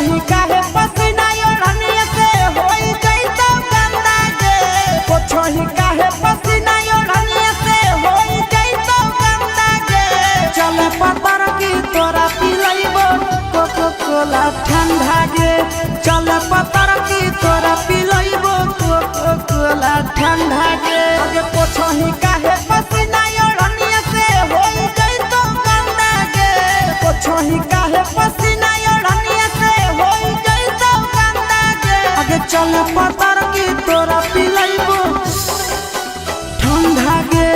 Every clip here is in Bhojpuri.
पोछही काहे पसीना ओढ़निया से होई जइतो गंदा गे पोछही काहे पसीना ओढ़निया से होई जइतो गंदा गे चले पतर की तोरा पिलइबो कोको कोला ठंडा गे चले पतर की तोरा पिलइबो कोको कोला ठंडा गे अगे पोछही काहे पसीना ओढ़निया से होई जइतो गंदा गे पोछही काहे पसीना चल पतर की तोरा पिलइबो ठंडा गे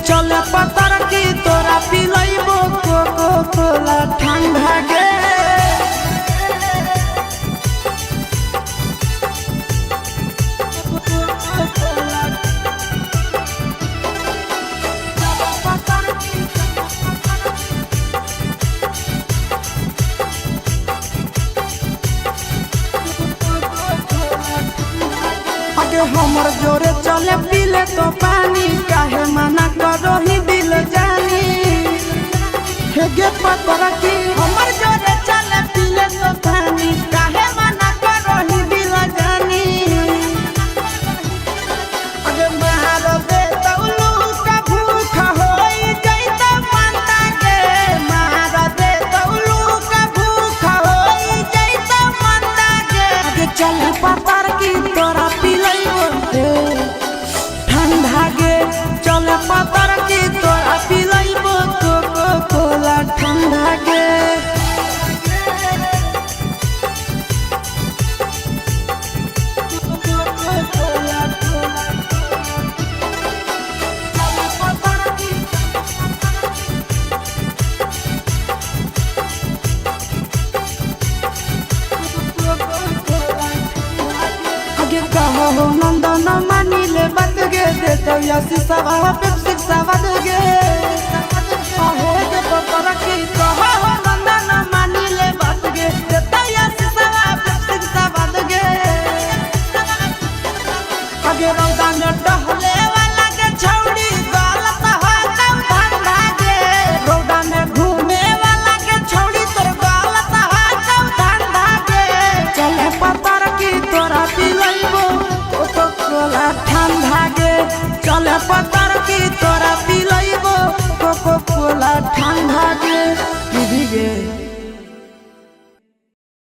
चल पतर की तोरा पिलइबो कोको कोला ठंडा गे हमर जोरे चले पीले तो पानी काहे मना करो ही दिल जानी हे गे पतर की हमर जोरे चले पीले तो पानी काहे मना करो ही दिल जानी अगे मार दे तौलू का भूख होई जइतो मंदा गे मार दे तौलू का भूख होई जइतो मंदा गे अगे चल पतर की तोरा ठंडा गे चल पतर की तोरा पिलइबो कोको कोला ठंडा गे कहो नंदन मानी ले बात गे दे तो या शीशा पेप्सी सवाद गे